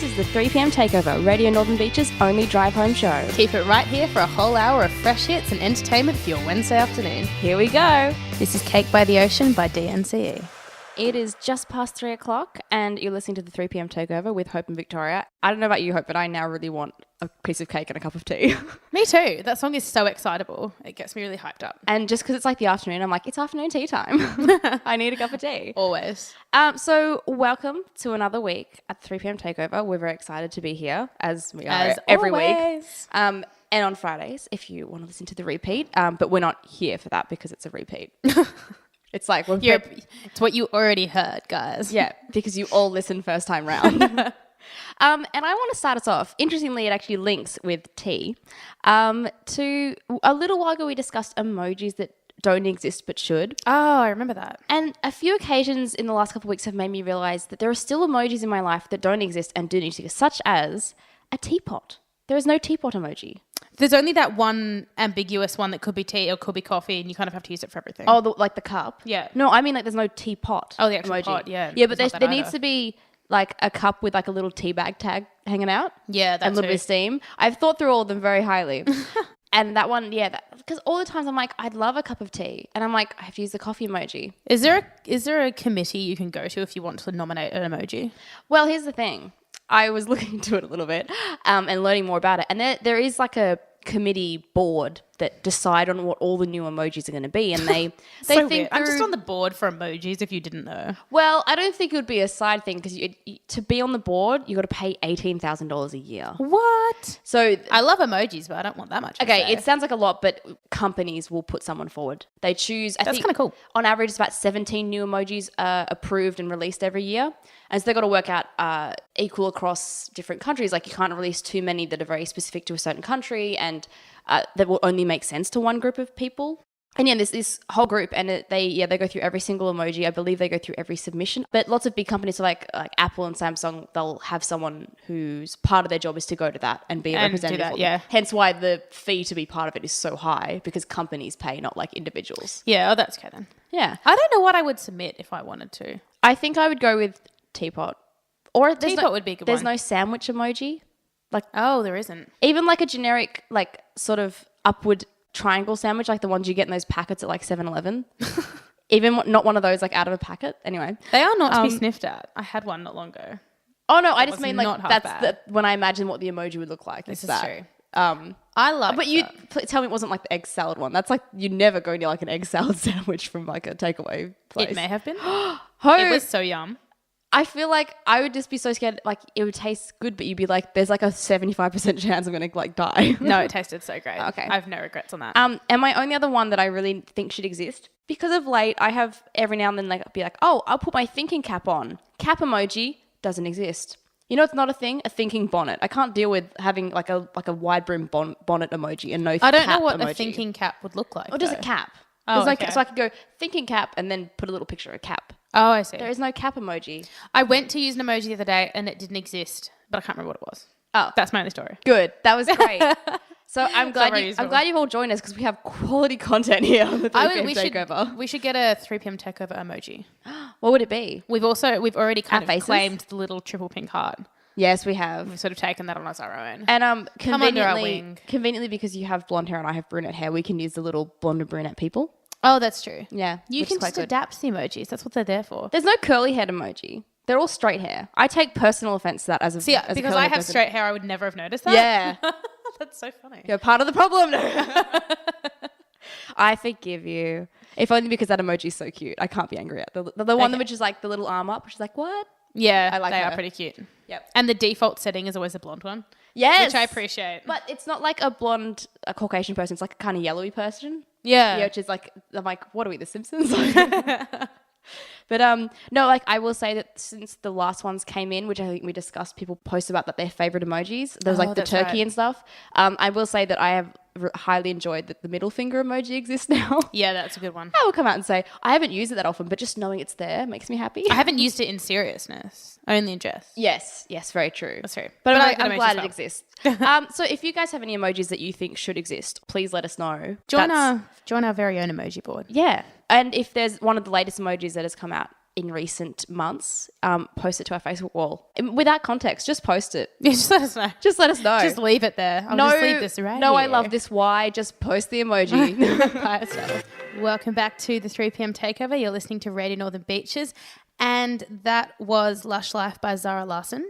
This is the 3pm Takeover, Radio Northern Beach's only drive-home show. Keep it right here for a whole hour of fresh hits and entertainment for your Wednesday afternoon. Here we go. This is Cake by the Ocean by DNCE. It is just past 3 o'clock and you're listening to the 3pm Takeover with Hope and Victoria. I don't know about you, Hope, but I now really want a piece of cake and a cup of tea. Me too. That song is so excitable. It gets me really hyped up. And just because it's like the afternoon, I'm like, it's afternoon tea time. I need a cup of tea. Always. So welcome to another week at the 3pm Takeover. We're very excited to be here as we are As every always. week. And on Fridays, if you want to listen to the repeat. But we're not here for that because it's a repeat. It's like it's what you already heard, guys. Yeah, because you all listen first time round. And I want to start us off. Interestingly, it actually links with tea. To a little while ago, we discussed emojis that don't exist but should. Oh, I remember that. And a few occasions in the last couple of weeks have made me realize that there are still emojis in my life that don't exist and do need to exist, such as a teapot. There is no teapot emoji. There's only that one ambiguous one that could be tea or could be coffee, and you kind of have to use it for everything. Oh, like the cup? Yeah. No, I mean like there's no teapot. Oh, the actual emoji. pot, yeah. Yeah, but There's there not that needs either. to be like a cup with like a little tea bag tag hanging out. Yeah, and a little bit of steam. I've thought through all of them very highly. And that one, yeah, because all the times I'm like, I'd love a cup of tea. And I'm like, I have to use the coffee emoji. Is there a committee you can go to if you want to nominate an emoji? Well, here's the thing. I was looking into it a little bit and learning more about it. And there is like a committee board that decide on what all the new emojis are going to be. And they So think weird. I'm just through- on the board for emojis if you didn't know. Well, I don't think it would be a side thing because to be on the board, you got to pay $18,000 a year. What? So I love emojis, but I don't want that much. okay, it sounds like a lot, but companies will put someone forward. They choose. I That's think kinda cool. On average, it's about 17 new emojis approved and released every year, and so they've got to work out equal across different countries. Like you can't release too many that are very specific to a certain country, and that will only make sense to one group of people. And yeah, there's this whole group, and they go through every single emoji. I believe they go through every submission. But lots of big companies, so like Apple and Samsung, they'll have someone whose part of their job is to go to that and be a And representative. do that, for them. yeah. Hence why the fee to be part of it is so high, because companies pay, not like individuals. Yeah, oh, that's okay then. Yeah, I don't know what I would submit if I wanted to. I think I would go with teapot. Or Teapot would be a good There's one. no sandwich emoji. Oh, there isn't. Even like a generic, like sort of upward triangle sandwich, like the ones you get in those packets at like 7-Eleven. Even not one of those like out of a packet. Anyway. They are not to be sniffed at. I had one not long ago. Oh no, I just was mean not like half that's when I imagine what the emoji would look like. This is is that. true. I like But you that. tell me it wasn't like the egg salad one. That's like you never go near like an egg salad sandwich from like a takeaway place. It may have been. Hope. It was so yum. I feel like I would just be so scared. Like it would taste good, but you'd be like, "There's like a 75% chance I'm gonna like die." No, it tasted so great. Okay. I have no regrets on that. And my only other one that I really think should exist, because of late, I have every now and then like be like, "Oh, I'll put my thinking cap on." Cap emoji doesn't exist. You know, it's not a thing. A thinking bonnet. I can't deal with having like a wide brim bonnet emoji and no. I don't know cap what emoji. a thinking cap would look like. Or just a though. cap. Oh, There's no okay. so I could go thinking cap and then put a little picture of a cap. Oh, I see. There is no cap emoji. I went to use an emoji the other day and it didn't exist, but I can't remember what it was. Oh, That's my only story. good. That was great. So I'm glad very I'm useful. glad you've all joined us because we have quality content here on the 3pm Takeover. We should get a 3pm takeover emoji. What would it be? We've already kind Our of faces? claimed the little triple pink heart. Yes, we have. We've sort of taken that on as our own. And Come under our wing. conveniently because you have blonde hair and I have brunette hair, we can use the little blonde and brunette people. Oh, that's true. Yeah, You which can is quite just good. adapt the emojis. That's what they're there for. There's no curly head emoji. They're all straight hair. I take personal offense to that as a See, as a because curly I head have person. straight hair, I would never have noticed that. Yeah, That's so funny. you're part of the problem. I forgive you. If only because that emoji is so cute. I can't be angry at the one Okay. which is like the little arm up, which is like what? Yeah, I like they her. are pretty cute. Yep. And the default setting is always a blonde one, Yes, which I appreciate. But it's not like a blonde, a Caucasian person. It's like a kind of yellowy person. yeah. Yeah, which is like, I'm like, what are we, The Simpsons? But no, like I will say that since the last ones came in, which I think we discussed, people post about that their favorite emojis. There's like the that's turkey right. and stuff. I will say that I have highly enjoyed that the middle finger emoji exists now. Yeah, that's a good one. I will come out and say I haven't used it that often, but just knowing it's there makes me happy. I haven't used it in seriousness, only in jest. Yes, very true. That's true. But I like that I'm emoji glad as it well. exists. So if you guys have any emojis that you think should exist, please let us know. Join our very own emoji board. Yeah. And if there's one of the latest emojis that has come out in recent months, post it to our Facebook wall. Without context, just post it. Yeah, just let us know. Just let us know. Just leave it there. I'll just leave this right No, here. I love this. Why? Just post the emoji. By itself. Welcome back to the 3 p.m. Takeover. You're listening to Radio Northern Beaches. And that was Lush Life by Zara Larsson.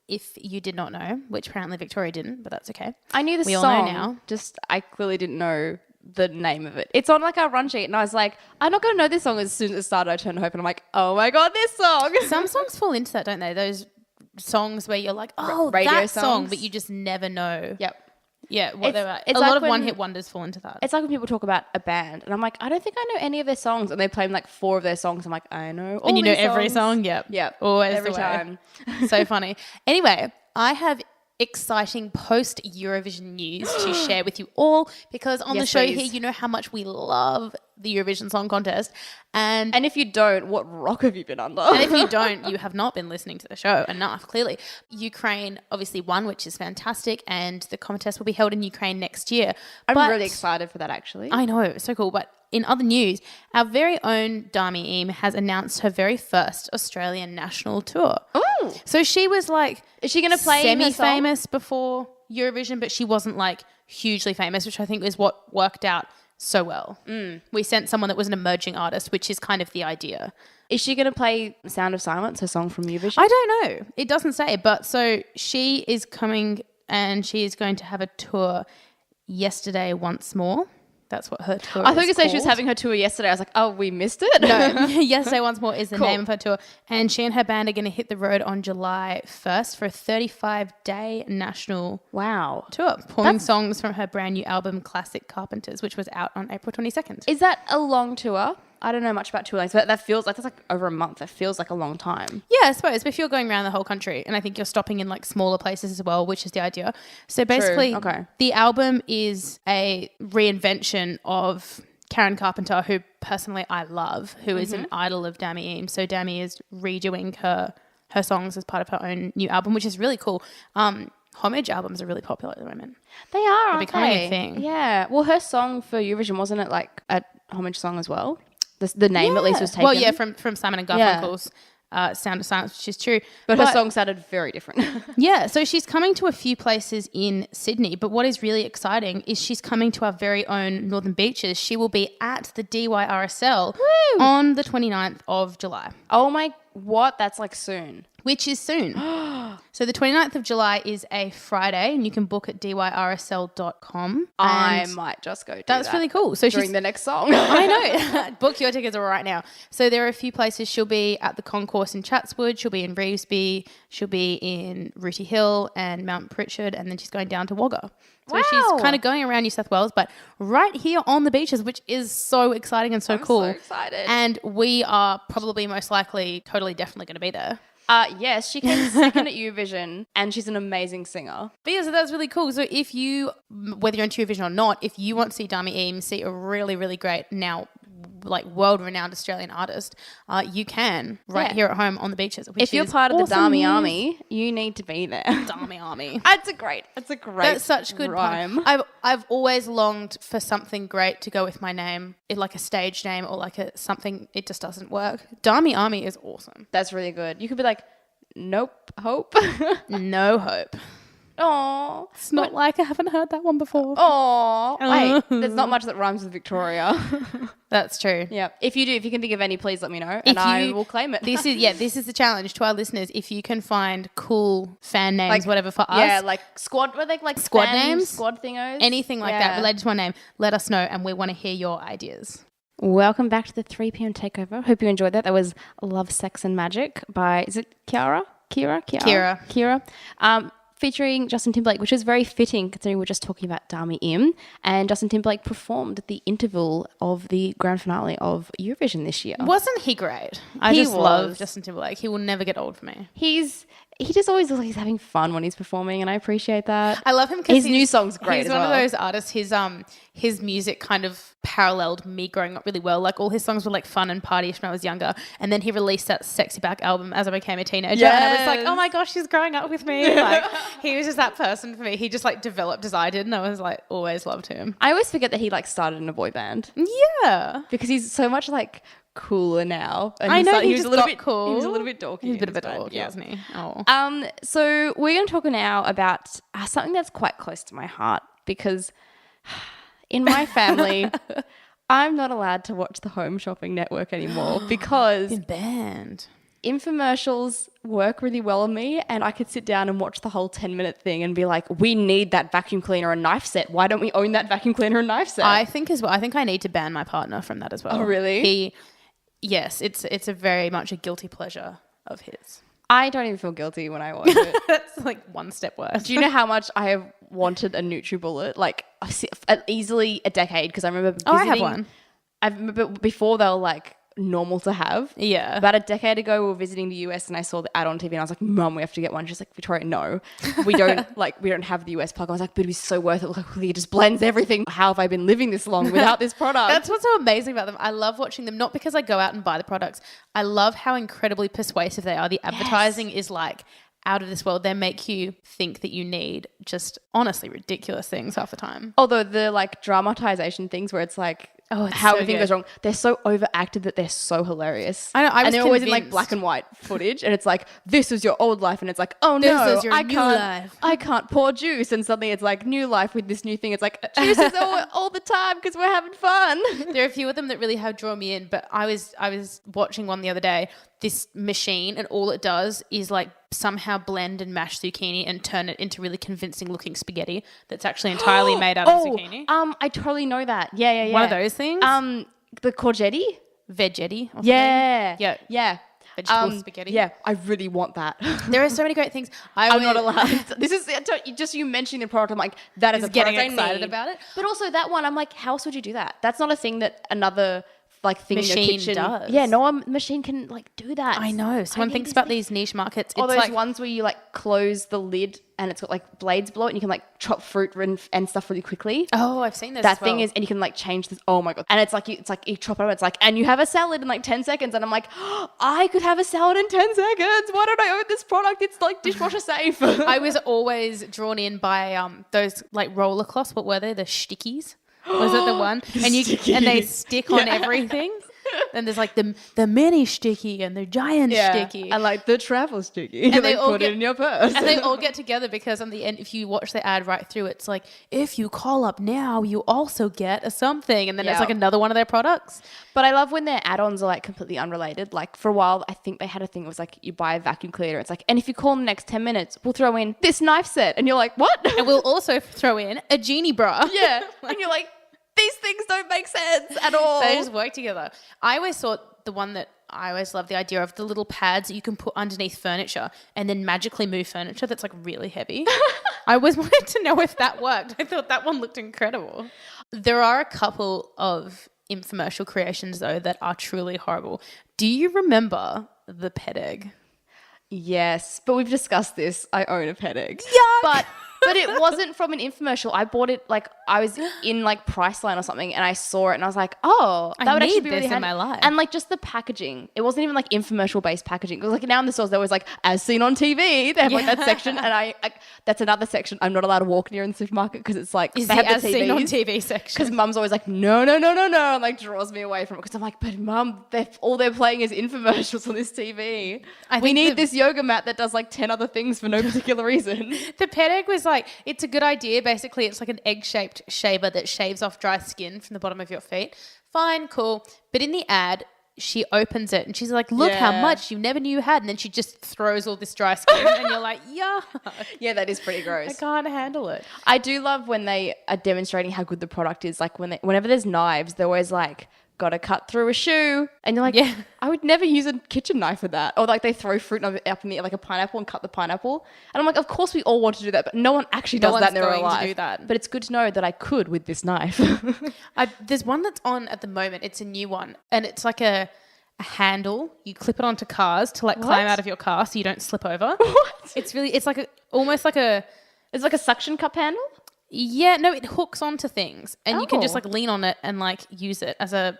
If you did not know, which apparently Victoria didn't, but that's okay. I knew the We song. all know now. Just I clearly didn't know the name of it. It's on like our run sheet, and I was like, I'm not going to know this song as soon as it started. I turned to Hope, and I'm like, oh my God, this song. Some songs fall into that, don't they? Those songs where you're like, oh, Radio that song, songs. but you just never know. Yep. Yeah, what they were. It's A like lot of when- one-hit wonders fall into that. It's like when people talk about a band, and I'm like, I don't think I know any of their songs, and they play like 4 of their songs. I'm like, I know all And you know these every songs. song? Yep. Yep. Always every the way. time. So funny. Anyway, I have exciting post-Eurovision news to share with you all because on the Yes, show please. here, you know how much we love the Eurovision Song Contest. And And if you don't, what rock have you been under? and if you don't, you have not been listening to the show enough, clearly. Ukraine obviously won, which is fantastic, and the contest will be held in Ukraine next year. I'm But- really excited for that, actually. I know, so cool. But in other news, our very own Dami Eam has announced her very first Australian national tour. Ooh. So she was like Is she going to play her song? semi-famous before Eurovision, but she wasn't like hugely famous, which I think is what worked out so well. We sent someone that was an emerging artist, which is kind of the idea. Is she going to play Sound of Silence, her song from Eurovision? I don't know. It doesn't say. But so she is coming and she is going to have a tour yesterday once more. That's what her tour I thought is you said she was called. having her tour yesterday. I was like, oh, we missed it? No, Yesterday Once More is the Cool. name of her tour. And she and her band are going to hit the road on July 1st for a 35-day national Wow. tour, pulling songs from her brand new album, Classic Carpenters, which was out on April 22nd. Is that a long tour? I don't know much about tour lengths, but that feels like that's like over a month. That feels like a long time. Yeah, I suppose. But if you're going around the whole country, and I think you're stopping in like smaller places as well, which is the idea. So basically, Okay. the album is a reinvention of Karen Carpenter, who personally I love, who is an idol of Dami Eam. So Dami is redoing her songs as part of her own new album, which is really cool. Homage albums are really popular at the moment. They are, aren't becoming they? a thing. Yeah. Well, her song for Eurovision, wasn't it like a homage song as well? The name at least was taken. Well, yeah, from Simon and Garfunkel's Sound of Silence, which is true. But her song sounded very different. Yeah, so she's coming to a few places in Sydney, but what is really exciting is she's coming to our very own Northern Beaches. She will be at the DYRSL on the 29th of July, Oh my, what? That's like soon. which is soon. So the 29th of July is a Friday, and you can book at dyrsl.com. I And might just go do that's that really cool. So during she's the next song. I know. Book your tickets right now. So there are a few places. She'll be at the Concourse in Chatswood. She'll be in Revesby. She'll be in Rooty Hill and Mount Pritchard. And then she's going down to Wagga. So Wow. she's kind of going around New South Wales, but right here on the beaches, which is so exciting and so cool. so excited. And we are probably most likely, totally, definitely going to be there. Yes, she came second at Eurovision, and she's an amazing singer. But yeah, so that's really cool. So if you, whether you're into Eurovision or not, if you want to see Dami Eam, see a really, really great now like world-renowned Australian artist, you can right here at home on the beaches. Which If you're is part of the awesome Dami news. Army, you need to be there. Dami Army. It's a great That's such good rhyme. pun. I've always longed for something great to go with my name, like a stage name or like a something. It just doesn't work. Dami Army is awesome. That's really good. You could be like, nope, hope. No hope. Aww. It's not like I haven't heard that one before. Aww. Hey, there's not much that rhymes with Victoria. That's true. Yeah. If you can think of any, please let me know, and I will claim it. This is the challenge to our listeners. If you can find cool fan names, Like, whatever for us, Yeah, like squad. Were they like Squad fan names? Squad thingos. anything like that Yeah. related to one name, let us know, and we want to hear your ideas. Welcome back to the 3 p.m. Takeover. Hope you enjoyed that. That was Love, Sex and Magic by, is it Kira? Featuring Justin Timberlake, which is very fitting considering we're just talking about Dami Im. And Justin Timberlake performed at the interval of the grand finale of Eurovision this year. Wasn't he great? I He just love was. Justin Timberlake. He will never get old for me. He just always looks like he's having fun when he's performing, and I appreciate that. I love him because His new song's great He's as one well. of those artists. His music kind of paralleled me growing up really well. Like all his songs were like fun and partyish when I was younger, and then he released that Sexy Back album as I became a teenager, and I was like, Yes. oh my gosh, he's growing up with me. Like he was just that person for me. He just like developed as I did, and I was like always loved him. I always forget that he like started in a boy band Yeah. because he's so much like cooler now. And I know, he was just a little got bit cool. He was a little bit dorky. He's a bit of a inside, dork, wasn't he? Oh. So we're going to talk now about something that's quite close to my heart because in my family, I'm not allowed to watch the Home Shopping Network anymore because Been banned. infomercials work really well on me, and I could sit down and watch the whole 10-minute thing and be like, we need that vacuum cleaner and knife set. Why don't we own that vacuum cleaner and knife set? I think as well. I think I need to ban my partner from that as well. Oh, really? Yes, it's a very much a guilty pleasure of his. I don't even feel guilty when I watch it. That's like one step worse. Do you know how much I have wanted a NutriBullet? Like easily a decade, because I remember visiting. I have one. I remember before they were like normal to have. Yeah. About a decade ago, we were visiting the US and I saw the ad on TV and I was like, Mum, we have to get one. She's like, Victoria, no, we don't have the US plug. I was like, but it'd be so worth it. Like, it just blends everything. How have I been living this long without this product? That's what's so amazing about them. I love watching them, not because I go out and buy the products. I love how incredibly persuasive they are. The advertising is like out of this world. They make you think that you need just honestly ridiculous things half the time. Although the like dramatization things where it's like, how so everything good. goes wrong. They're so overacted that they're so hilarious. I know. And they're always in like black and white footage, and it's like, this is your old life, and it's like, oh This no, is your new life. I can't pour juice, and suddenly it's like new life with this new thing. It's like juice is all the time because we're having fun. There are a few of them that really have drawn me in, but I was watching one the other day, this machine, and all it does is like somehow blend and mash zucchini and turn it into really convincing looking spaghetti that's actually entirely made out of zucchini. I totally know that. Yeah. One of those things. The courgette. Veggetti. Or Yeah. something. Yeah. Vegetable spaghetti. Yeah, I really want that. There are so many great things. I'm not allowed. This is just you mentioning the product. I'm like, that is a getting product excited I need. about it. But also that one, I'm like, how else would you do that? That's not a thing that another like thing Machine in your kitchen does. Yeah, no one machine can like do that. I know. Someone thinks about these niche markets. All It's those like ones where you like close the lid and it's got like blades below it and you can like chop fruit and stuff really quickly. oh, I've seen this. That as well. thing is, and you can like change this. Oh my god! And it's like you chop it up. It's like, and you have a salad in like 10 seconds. And I'm like, I could have a salad in 10 seconds. Why don't I own this product? It's like dishwasher safe. I was always drawn in by those like roller cloths. What were they? The stickies. Was it the one? And they stick on everything. And there's like the mini sticky and the giant sticky. and like the travel sticky. And they like, all put get- it in your purse. And they all get together because on the end, if you watch the ad right through, it's like, if you call up now, you also get a something. And then it's like another one of their products. But I love when their add-ons are like completely unrelated. Like for a while, I think they had a thing that was like, you buy a vacuum cleaner. It's like, and if you call in the next 10 minutes, we'll throw in this knife set. And you're like, what? And we'll also throw in a genie bra. Yeah. And you're like, these things don't make sense at all. They just work together. I always thought the one that I always loved the idea of the little pads that you can put underneath furniture and then magically move furniture that's like really heavy. I always wanted to know if that worked. I thought that one looked incredible. There are a couple of infomercial creations though that are truly horrible. Do you remember the pet egg? Yes, but we've discussed this. I own a pet egg. Yuck! But it wasn't from an infomercial. I bought it like I was in like Priceline or something and I saw it and I was like, oh, that would actually be really this in handy. my life. And like just the packaging. It wasn't even like infomercial based packaging. Because like now in the stores they're always like, as seen on TV. They have like that section and I that's another section I'm not allowed to walk near in the supermarket because it's like Is they the have as the seen on TVs. TV section? Because mum's always like, no, and like draws me away from it. Because I'm like, but mum, all they're playing is infomercials on this TV. We need this yoga mat that does like 10 other things for no particular reason. The pet egg was like, it's a good idea. Basically, it's like an egg-shaped shaver that shaves off dry skin from the bottom of your feet. Fine, cool. But in the ad, she opens it and she's like, look how much you never knew you had. And then she just throws all this dry skin and you're like, yeah. Yeah, that is pretty gross. I can't handle it. I do love when they are demonstrating how good the product is. Like whenever there's knives, they're always like, got to cut through a shoe. And you're like, I would never use a kitchen knife for that. Or like they throw fruit up in the air, like a pineapple and cut the pineapple. And I'm like, of course we all want to do that, but no one actually does that in their real life. to do that. But it's good to know that I could with this knife. There's one that's on at the moment. It's a new one. And it's like a handle. You clip it onto cars to like climb out of your car so you don't slip over. What? It's like almost like a... It's like a suction cup handle? Yeah, no, it hooks onto things and you can just Oh. like lean on it and like use it as a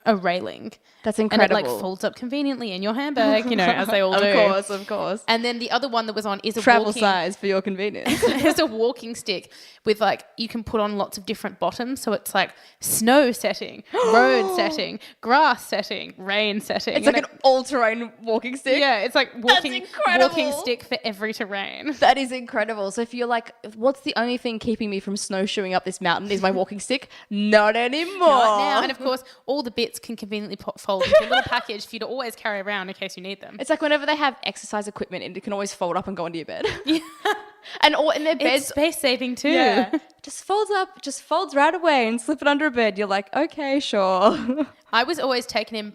a railing. That's incredible. And it like folds up conveniently in your handbag, you know, as they all do. Of course. And then the other one that was on is a travel size for your convenience. It's a walking stick with like, you can put on lots of different bottoms. So it's like snow setting, road setting, grass setting, rain setting. It's like an all-terrain walking stick. Yeah, it's like walking stick for every terrain. That is incredible. So if you're like, what's the only thing keeping me from snowshoeing up this mountain is my walking stick? Not anymore. Not now. And of course, all the bits can conveniently fold into a little package for you to always carry around in case you need them. It's like whenever they have exercise equipment, it can always fold up and go into your bed. Yeah. And all in their beds. It's space saving too. Yeah. Just folds right away and slip it under a bed. You're like, okay, sure. I was always taken in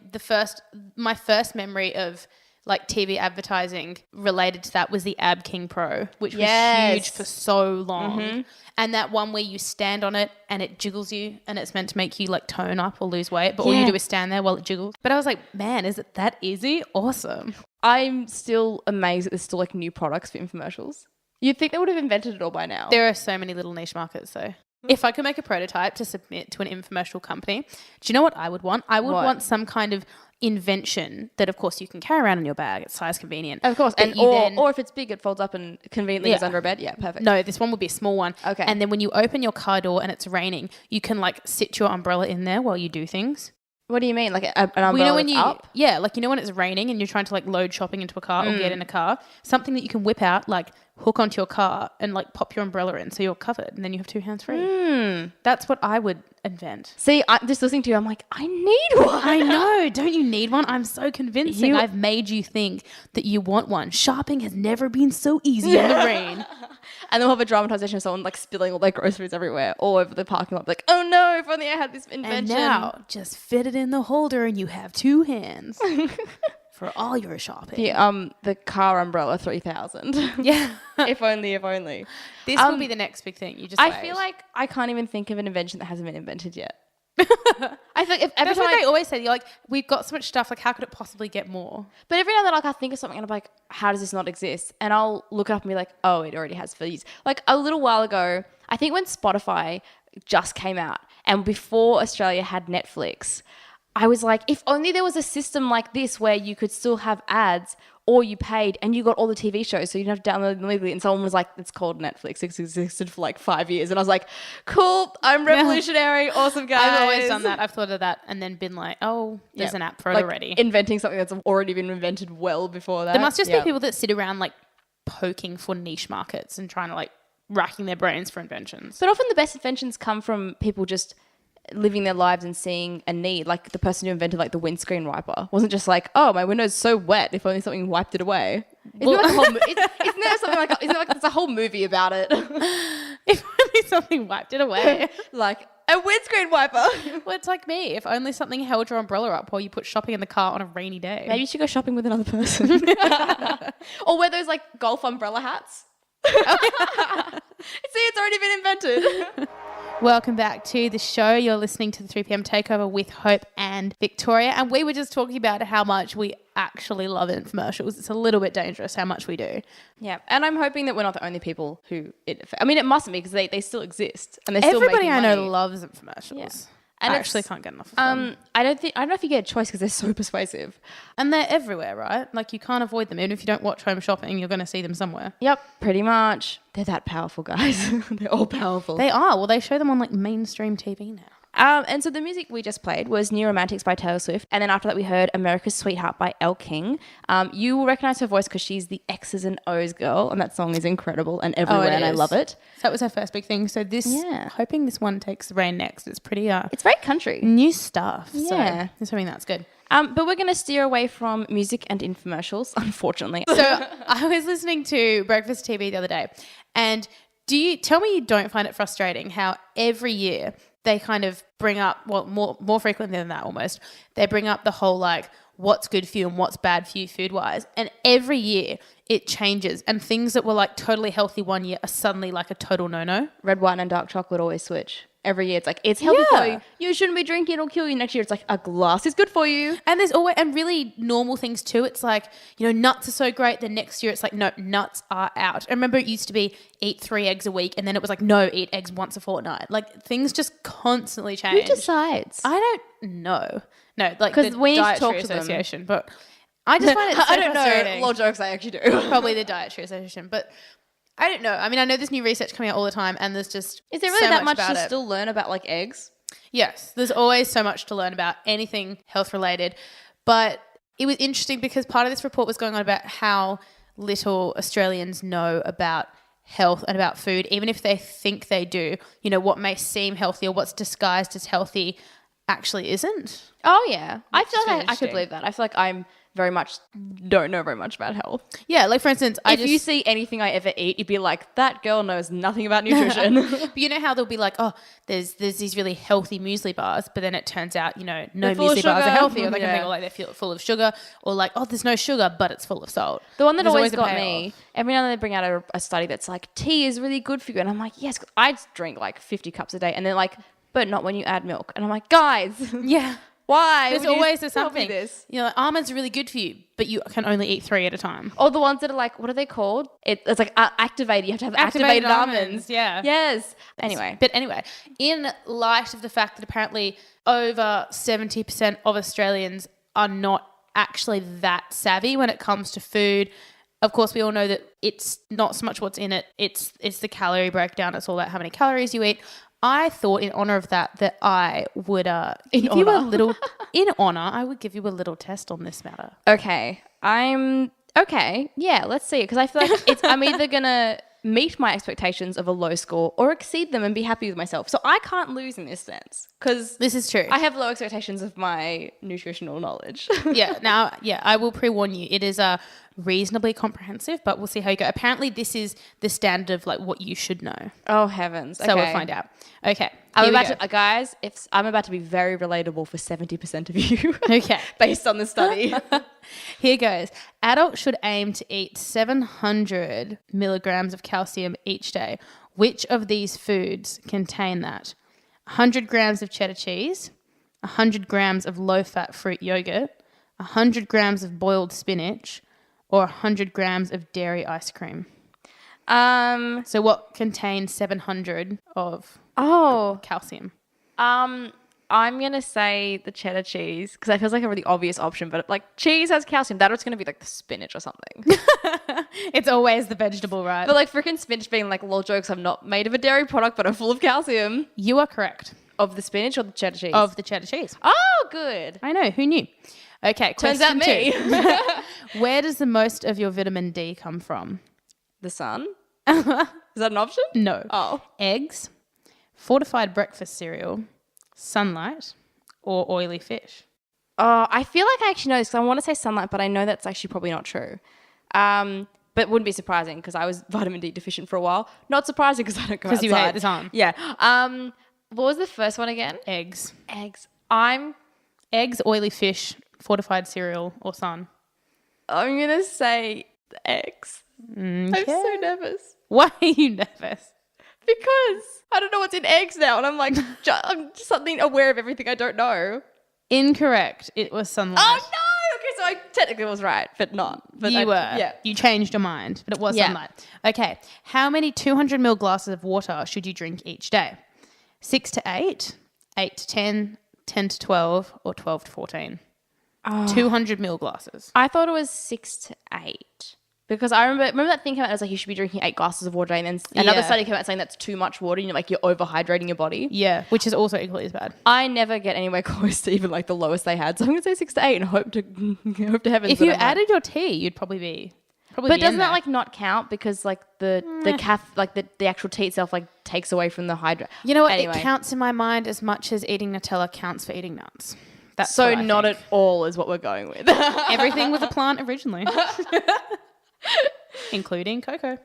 my first memory of like TV advertising related to that was the Ab King Pro, which was huge for so long. Mm-hmm. And that one where you stand on it and it jiggles you and it's meant to make you like tone up or lose weight, but all you do is stand there while it jiggles. But I was like, man, is it that easy? Awesome. I'm still amazed that there's still like new products for infomercials. You'd think they would have invented it all by now. There are so many little niche markets though. If I could make a prototype to submit to an infomercial company, do you know what I would want? I would want some kind of invention that of course you can carry around in your bag. It's size convenient. Of course. And or if it's big, it folds up and conveniently is under a bed. Yeah, perfect. No, this one would be a small one. Okay. And then when you open your car door and it's raining, you can like sit your umbrella in there while you do things. What do you mean? Like an umbrella up? Yeah, like you know when it's raining and you're trying to like load shopping into a car or get in a car, something that you can whip out, like hook onto your car and like pop your umbrella in so you're covered and then you have two hands free. That's what I would invent. See, I'm just listening to you, I'm like, I need one. I know. Don't you need one? I'm so convincing. I've made you think that you want one. Shopping has never been so easy in the rain. And they'll have a dramatization of someone like spilling all their groceries everywhere, all over the parking lot. Like, oh no, if only I had this invention. And now, just fit it in the holder and you have two hands for all your shopping. The car umbrella 3000. Yeah. If only. This will be the next big thing. You just I wait. feel like I can't even think of an invention that hasn't been invented yet. I think if every That's time what they always say. You're like, we've got so much stuff. Like, how could it possibly get more? But every now and then, like, I think of something and I'm like, how does this not exist? And I'll look it up and be like, oh, it already has for years. Like a little while ago, I think when Spotify just came out and before Australia had Netflix, I was like, if only there was a system like this where you could still have ads or you paid and you got all the TV shows so you didn't have to download them legally. And someone was like, it's called Netflix. It's existed for like 5 years. And I was like, cool, I'm revolutionary. Awesome, guys. I've always done that. I've thought of that and then been like, oh, there's an app for it already. Inventing something that's already been invented well before that. There must just be people that sit around like poking for niche markets and trying to like racking their brains for inventions. But often the best inventions come from people just living their lives and seeing a need. Like the person who invented like the windscreen wiper wasn't just like, oh, my window's so wet, if only something wiped it away. Isn't there something like there's a whole movie about it? If only something wiped it away. Like a windscreen wiper. Well, it's like me. If only something held your umbrella up while you put shopping in the car on a rainy day. Maybe you should go shopping with another person. Or wear those like golf umbrella hats. See, it's already been invented. Welcome back to the show. You're listening to the 3 p.m. Takeover with Hope and Victoria. And we were just talking about how much we actually love infomercials. It's a little bit dangerous how much we do. Yeah. And I'm hoping that we're not the only people who it mustn't be because they still exist. And they're still Everybody making I money. know loves infomercials. Yeah. And I actually can't get enough of them. I don't know if you get a choice because they're so persuasive. And they're everywhere, right? Like you can't avoid them. Even if you don't watch Home Shopping, you're going to see them somewhere. Yep, pretty much. They're that powerful, guys. They're all powerful. They are. Well, they show them on like mainstream TV now. And so the music we just played was New Romantics by Taylor Swift. And then after that, we heard America's Sweetheart by Elle King. You will recognize her voice because she's the X's and O's girl. And that song is incredible and everywhere. And I love it. So that was her first big thing. So hoping this one takes the reign next. It's pretty it's very country. New stuff. Yeah. So I'm hoping that's good. But we're going to steer away from music and infomercials, unfortunately. So I was listening to Breakfast TV the other day. And tell me you don't find it frustrating how every year they kind of bring up, well, more frequently than that almost, they bring up the whole like what's good for you and what's bad for you food-wise. And every year it changes. And things that were like totally healthy one year are suddenly like a total no-no. Red, white and dark chocolate always switch. every year. It's like, it's healthy for Yeah. you. You shouldn't be drinking, it'll kill you. Next year, it's like, a glass is good for you. And there's always, and really normal things too. It's like, nuts are so great. The next year it's like, no, nuts are out. I remember it used to be eat 3 eggs a week. And then it was like, no, eat eggs once a fortnight. Like things just constantly change. Who decides? I don't know. No, like 'Cause the we need to Dietary talk to them. Association. But I just find it so I don't frustrating. know. Law jokes, I actually do. Probably the Dietary Association. But I don't know. I mean, I know there's new research coming out all the time and there's just Is there really so that much about to it. still learn about like eggs? Yes, there's always so much to learn about anything health related. But it was interesting because part of this report was going on about how little Australians know about health and about food, even if they think they do. What may seem healthy or what's disguised as healthy actually isn't. Oh, yeah. I feel really like I interesting. could believe that. I feel like I'm very much don't know very much about health. Yeah, like for instance, If you see anything I ever eat, you'd be like, that girl knows nothing about nutrition. But you know how they'll be like, oh, there's these really healthy muesli bars, but then it turns out, no full of muesli bars are sugar. healthy, or they can Yeah. be like they're full of sugar, or like, oh, there's no sugar, but it's full of salt. The one that There's always a got payoff. me, every now and then they bring out a study that's like, tea is really good for you. And I'm like, yes, 'cause I drink like 50 cups a day. And they're like, but not when you add milk. And I'm like, guys, Yeah. why? There's would you always tell me something. this? Like, almonds are really good for you, but you can only eat 3 at a time. Or the ones that are like, what are they called? It's like activated. You have to have activated almonds. Yeah. Yes. Anyway. But anyway, in light of the fact that apparently over 70% of Australians are not actually that savvy when it comes to food, of course, we all know that it's not so much what's in it, it's the calorie breakdown. It's all about how many calories you eat. I thought in honor of that I would give you a honor. little in honor. I would give you a little test on this matter. Okay. Okay. Yeah, let's see. Because I feel like I'm either going to meet my expectations of a low score or exceed them and be happy with myself. So I can't lose in this sense because This is true. I have low expectations of my nutritional knowledge. I will pre-warn you. It is reasonably comprehensive, but we'll see how you go. Apparently, this is the standard of like what you should know. Oh, heavens. So we'll find out. Okay. I'm here we about go. to, guys, I'm about to be very relatable for 70% of you. Okay. Based on the study. Here goes. Adults should aim to eat 700 milligrams of calcium each day. Which of these foods contain that? 100 grams of cheddar cheese, 100 grams of low-fat fruit yogurt, 100 grams of boiled spinach, or 100 grams of dairy ice cream. So what contains 700 of calcium? I'm going to say the cheddar cheese because that feels like a really obvious option, but like cheese has calcium. That or it's going to be like the spinach or something. It's always the vegetable, right? But like freaking spinach being like, lol jokes, I'm not made of a dairy product, but I'm full of calcium. You are correct. Of the spinach or the cheddar cheese? Of the cheddar cheese. Oh, good. I know. Who knew? Okay. Turns out question me. 2. Where does the most of your vitamin D come from? The sun? Is that an option? No. Oh. Eggs, fortified breakfast cereal, sunlight, or oily fish? Oh, I feel like I actually know this because I want to say sunlight, but I know that's actually probably not true. But wouldn't be surprising because I was vitamin D deficient for a while. Not surprising because I don't go outside. Because you hate the sun. Yeah. What was the first one again? Eggs. Eggs. Eggs, oily fish, fortified cereal, or sun? I'm going to say eggs. I'm so nervous. Why are you nervous? Because I don't know what's in eggs now. And I'm like, I'm just suddenly aware of everything I don't know. Incorrect. It was sunlight. Oh, no. Okay, so I technically was right, but not. But You were. Yeah. You changed your mind, but it was Yeah. sunlight. Okay. How many 200 ml glasses of water should you drink each day? 6 to 8, 8 to 10, 10 to 12, or 12 to 14? 200 ml glasses. I thought it was 6 to 8. Because I remember that thing came out, it was like you should be drinking 8 glasses of water, and then another study came out saying that's too much water, and you're overhydrating your body. Yeah, which is also equally as bad. I never get anywhere close to even like the lowest they had, so I'm gonna say 6 to 8 and hope to heavens. If you added your tea, you'd probably be. But doesn't that like not count because like the the actual tea itself like takes away from the hydra? You know what? Anyway. It counts in my mind as much as eating Nutella counts for eating nuts. That's So what I not think. at all is what we're going with. Everything was a plant originally. Including cocoa.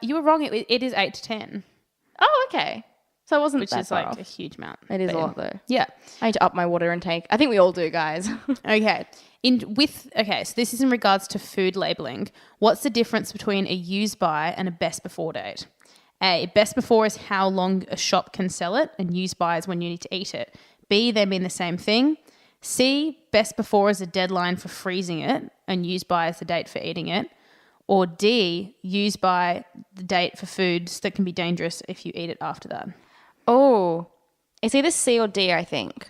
You were wrong. It is 8 to 10, Oh, okay. So it wasn't which that is far like off. a huge amount. It is But a lot though. Yeah. I need to up my water intake. I think we all do, guys. Okay. So this is in regards to food labeling. What's the difference between a use by and a best before date? A, best before is how long a shop can sell it, and use by is when you need to eat it. B, they mean the same thing. C, best before is a deadline for freezing it, and use by is the date for eating it. Or D, use by the date for foods that can be dangerous if you eat it after that. Oh, it's either C or D, I think.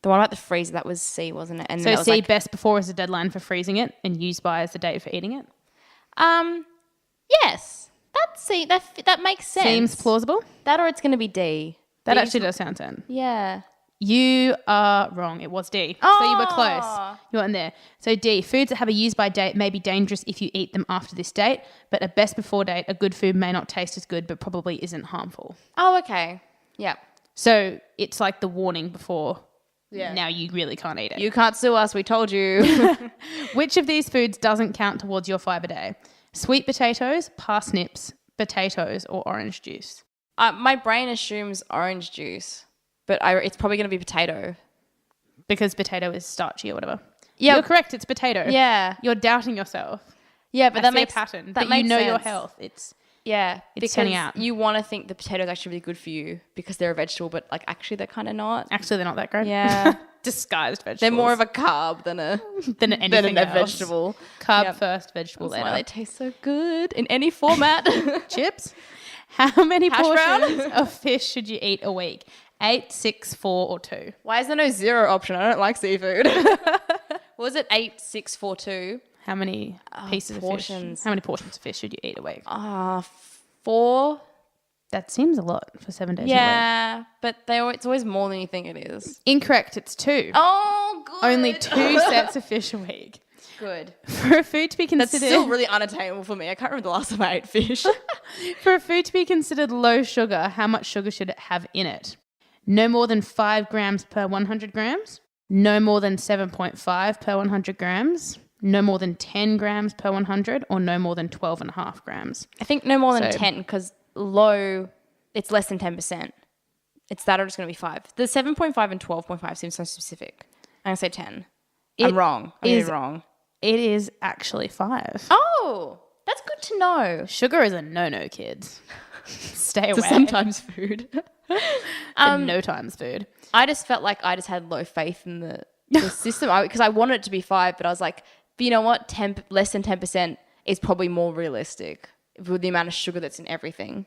The one about the freezer, that was C, wasn't it? And So that was C, best before is a deadline for freezing it, and use by is the date for eating it. Yes. That's C. That makes sense. Seems plausible. That or it's going to be D. That D actually does sound sense. Yeah. You are wrong. It was D. Oh. So you were close. You weren't there. So D, foods that have a use by date may be dangerous if you eat them after this date, but a best before date, a good food may not taste as good, but probably isn't harmful. Oh, okay. Yeah. So it's like the warning before. Yeah. Now you really can't eat it. You can't sue us. We told you. Which of these foods doesn't count towards your fibre day? Sweet potatoes, parsnips, potatoes, or orange juice? My brain assumes orange juice, but it's probably going to be potato. Because potato is starchy or whatever. Yeah. You're correct. It's potato. Yeah. You're doubting yourself. Yeah, but I that see makes a pattern. That But makes you know sense. your health. It's because turning out. you want to think the potato is actually really good for you because they're a vegetable, but like actually they're kind of not. actually they're not that great. Yeah. Disguised vegetables. They're more of a carb than a anything else. vegetable. Carb Yep. first, vegetable That's why later. they taste so good in any format. Chips. How many Hash brown? portions of fish should you eat a week? 8, 6, 4, or 2? Why is there no 0 option? I don't like seafood. Was it 8, 6, 4, 2? How many pieces of fish? portions. How many portions of fish should you eat a week? 4. That seems a lot for 7 days a week. Yeah, but it's always more than you think it is. Incorrect. It's 2. Oh, good. Only 2 sets of fish a week. Good. For a food to be That's considered still really unattainable for me. I can't remember the last time I ate fish. for a food to be considered low sugar, how much sugar should it have in it? No more than 5 grams per 100 grams. No more than 7.5 per 100 grams. No more than 10 grams per 100, or no more than 12.5 grams. I think no more than So- 10 because low, it's less than 10%. It's that or it's going to be 5. The 7.5 and 12.5 seems so specific. I'm going to say 10. I'm wrong. I'm wrong. It is actually 5. Oh, that's good to know. Sugar is a no-no, kids. Stay away. So sometimes food. No times food. I just felt like I just had low faith in the system because I wanted it to be 5, but I was like, but you know what? Less than 10% is probably more realistic with the amount of sugar that's in everything.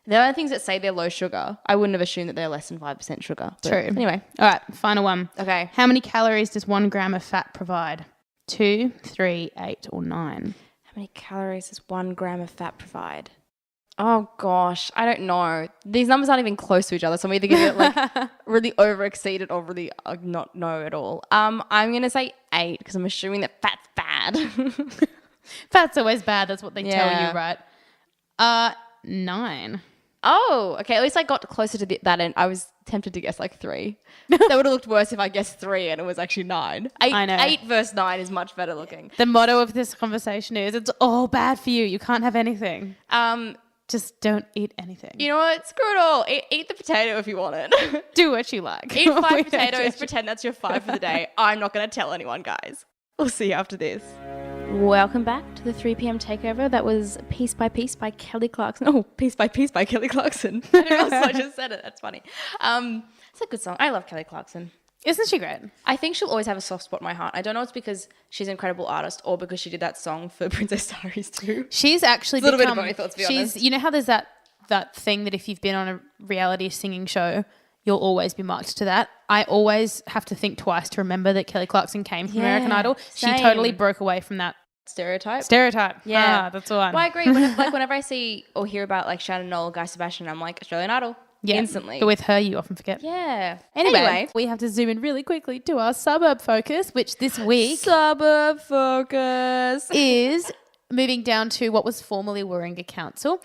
There are things that say they're low sugar. I wouldn't have assumed that they're less than 5% sugar. But True. Anyway. All right, final one. Okay. How many calories does 1 gram of fat provide? 2, 3, 8, or 9? How many calories does 1 gram of fat provide? Oh, gosh. I don't know. These numbers aren't even close to each other, so I'm either going to like really over-exceed it or really not know at all. I'm going to say 8 because I'm assuming that fat's bad. Fat's always bad. That's what they tell Yeah. you, right? 9. Oh, okay. At least I got closer to that end. I was tempted to guess like 3. That would have looked worse if I guessed 3 and it was actually 9. 8, I know. 8 versus 9 is much better looking. The motto of this conversation is, it's all bad for you. You can't have anything. Just don't eat anything. You know what? Screw it all. Eat the potato if you want it. Do what you like. Eat 5 We don't potatoes. judge you. Pretend that's your 5 for the day. I'm not going to tell anyone, guys. We'll see you after this. Welcome back to the 3 p.m. Takeover. That was Piece by Piece by Kelly Clarkson. Oh, Piece by Piece by Kelly Clarkson. I didn't realize I just said it. That's funny. It's a good song. I love Kelly Clarkson. Isn't she great? I think she'll always have a soft spot in my heart. I don't know if it's because she's an incredible artist or because she did that song for Princess Diaries too. She's actually It's a little bit of become, both, let's be honest. You know how there's that thing that if you've been on a reality singing show, you'll always be marked to that. I always have to think twice to remember that Kelly Clarkson came from American Idol. same. She totally broke away from that Stereotype. Yeah, that's the one. Well, I agree. Whenever I see or hear about like Shannon Knoll, Guy Sebastian, I'm like, Australian Idol. Yeah, Instantly. But with her, you often forget. Yeah. Anyway, we have to zoom in really quickly to our suburb focus, which this week Suburb focus. is moving down to what was formerly Warringah Council,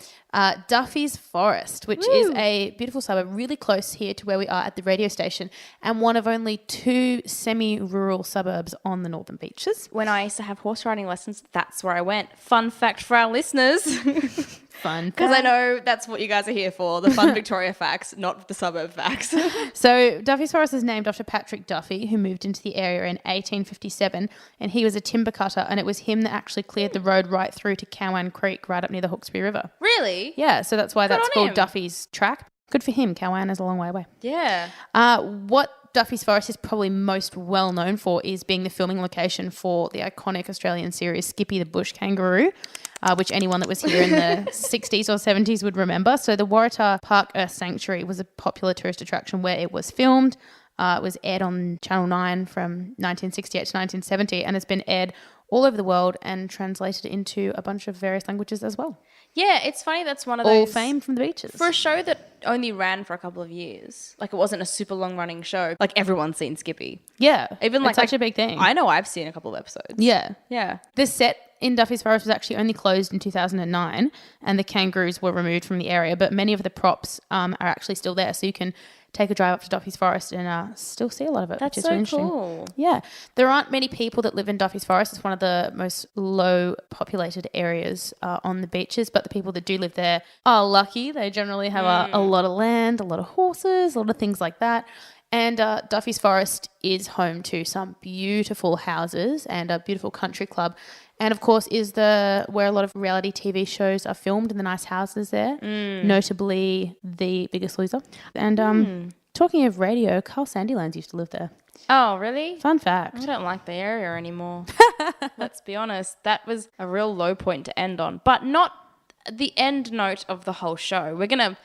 Duffy's Forest, which is a beautiful suburb really close here to where we are at the radio station and one of only 2 semi-rural suburbs on the Northern Beaches. When I used to have horse riding lessons, that's where I went. Fun fact for our listeners. Fun Because I fact. know that's what you guys are here for, the fun Victoria facts, not the suburb facts. So Duffy's Forest is named after Patrick Duffy, who moved into the area in 1857, and he was a timber cutter, and it was him that actually cleared the road right through to Cowan Creek, right up near the Hawkesbury River. Really? Yeah, so that's why that's on called him. Duffy's Track. Good for him. Cowan is a long way away. Yeah. What Duffy's Forest is probably most well known for is being the filming location for the iconic Australian series Skippy the Bush Kangaroo, which anyone that was here in the 60s or 70s would remember. So the Waratah Park Earth Sanctuary was a popular tourist attraction where it was filmed. It was aired on Channel 9 from 1968 to 1970 and has been aired all over the world and translated into a bunch of various languages as well. Yeah, it's funny that's one of All those... fame from the beaches. For a show that only ran for a couple of years, like it wasn't a super long running show, like everyone's seen Skippy. Yeah. Even like it's such a big thing. I know I've seen a couple of episodes. Yeah. Yeah. The set in Duffy's Forest was actually only closed in 2009 and the kangaroos were removed from the area, but many of the props are actually still there. So you can take a drive up to Duffy's Forest and still see a lot of it, That's which is so really interesting. cool. Yeah. There aren't many people that live in Duffy's Forest. It's one of the most low populated areas on the beaches, but the people that do live there are lucky. They generally have a lot of land, a lot of horses, a lot of things like that. And Duffy's Forest is home to some beautiful houses and a beautiful country club. And of course is where a lot of reality TV shows are filmed in the nice houses there, notably The Biggest Loser. And talking of radio, Carl Sandilands used to live there. Oh, really? Fun fact. I don't like the area anymore. Let's be honest. That was a real low point to end on, but not the end note of the whole show. We're gonna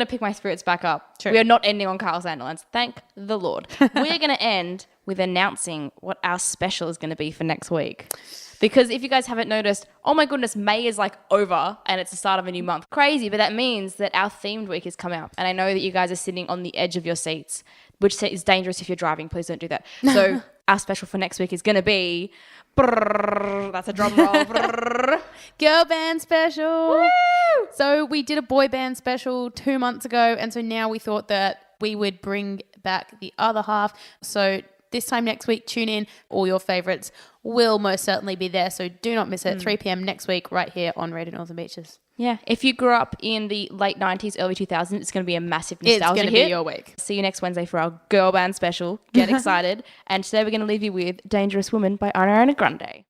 pick my spirits back up. True. We are not ending on Carl Sandilands. Thank the Lord. We're gonna end with announcing what our special is gonna be for next week. Because if you guys haven't noticed, oh my goodness, May is like over and it's the start of a new month. Crazy, but that means that our themed week has come out. And I know that you guys are sitting on the edge of your seats, which is dangerous if you're driving. Please don't do that. So our special for next week is going to be... That's a drum roll. Girl band special. Woo! So we did a boy band special 2 months ago. And so now we thought that we would bring back the other half. So this time next week, tune in. All your favourites will most certainly be there. So do not miss it. 3 p.m. next week right here on Radio Northern Beaches. Yeah. If you grew up in the late 90s, early 2000s, it's going to be a massive nostalgia It's going to hit. be your week. See you next Wednesday for our girl band special. Get excited. And today we're going to leave you with Dangerous Woman by Ariana Grande.